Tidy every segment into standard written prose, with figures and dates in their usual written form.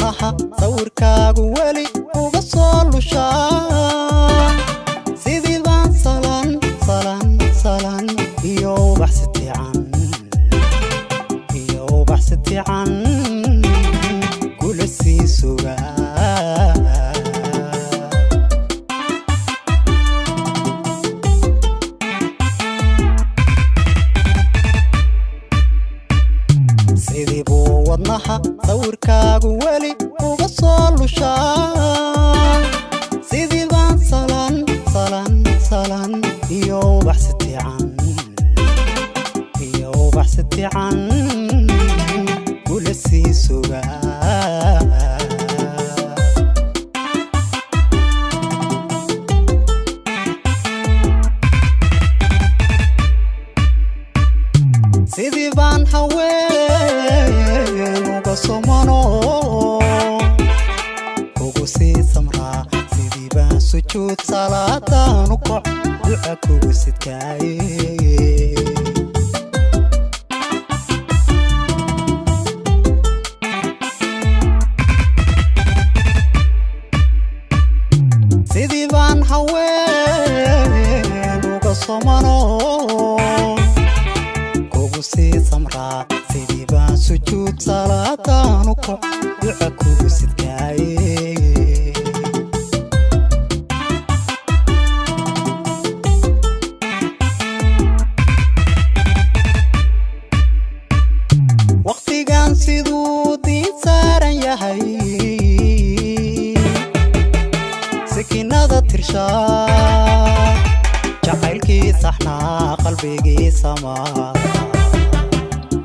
wadnaha sawirkaagu weli uga soo lushaa sidii baan salan salan salan iyo baxsi fiican kula sii sugaa sidii buu wadnaha sawirkaagu weli uga soo lushaa sidii baan salan salan salan iyo baxsi fiican kula sii sugaa sidii baan haween uga somano kugu sii samraa sidii baan sujuud salaadaan u koc duca kugu sidkaaye sidii baan haween uga somano kugu sii samraa sidii baan sujuud salaadaan u koc duca kugu sidkaaye waqtigan siduu diin saaran yahay سكينة ترشا جعلكي صحنا قلبي سما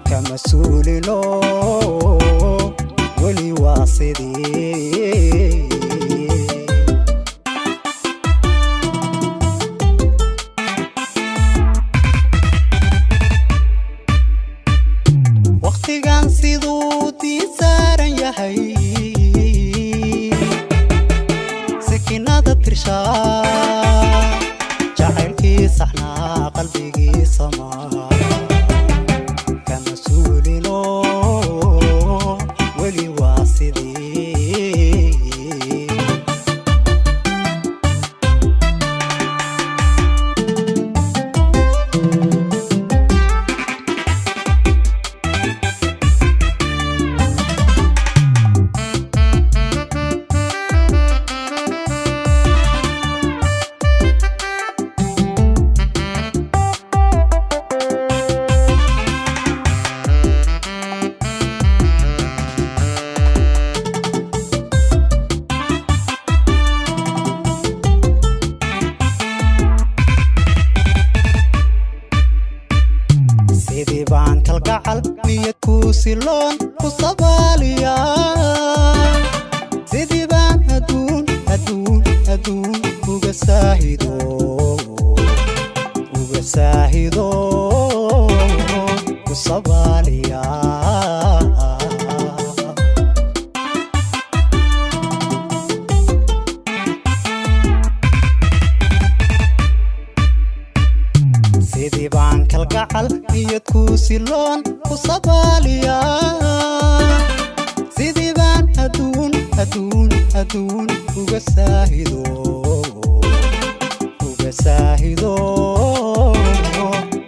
كمسؤول له ولي واصدي وقتي كان سيدوتي سارن يا هي سكينة ترشا جعلكي صحنا قلبي سما كمسؤول له ولي واصدي sidii baan kalgacal niyad ku siloon ku sabaaliya sidii baan adduun uga saahido ku sabaaliya sidii baan kalgacal niyad ku siloon ku sabaaliya sidii baan adduun uga saahido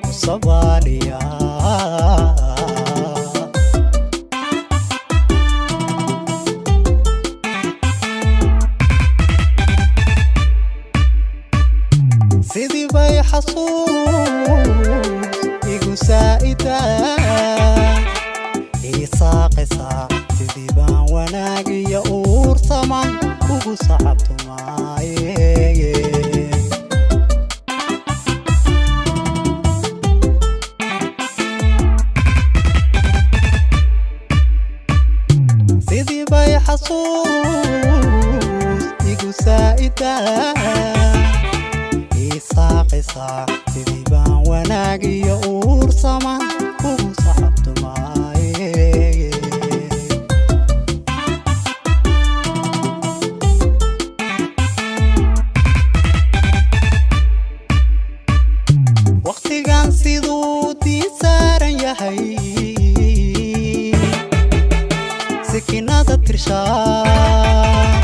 ku sabaaliya sidii bay xasuus igu saa'ida isaaqisa sidii baan wanaag iyo uur saman ugu sacabtumaaye sidii bay xasuus igu saa'ida isaaqisa sidii baan wanaag iyo uur saman ugu sacabtumaaye waqtigan siduu diin saaran yahay سكينة tirshaa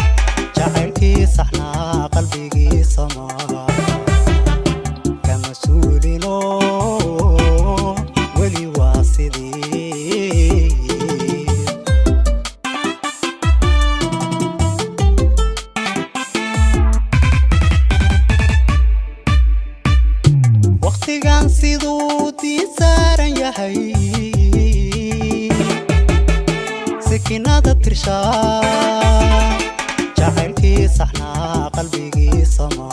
jacaylkii saxnaa qalbigii samaa kama suulino weli waa sidii waqtigan siduu diin saaran yahay سكينة ترشا جعلكي صحنا قلبي سما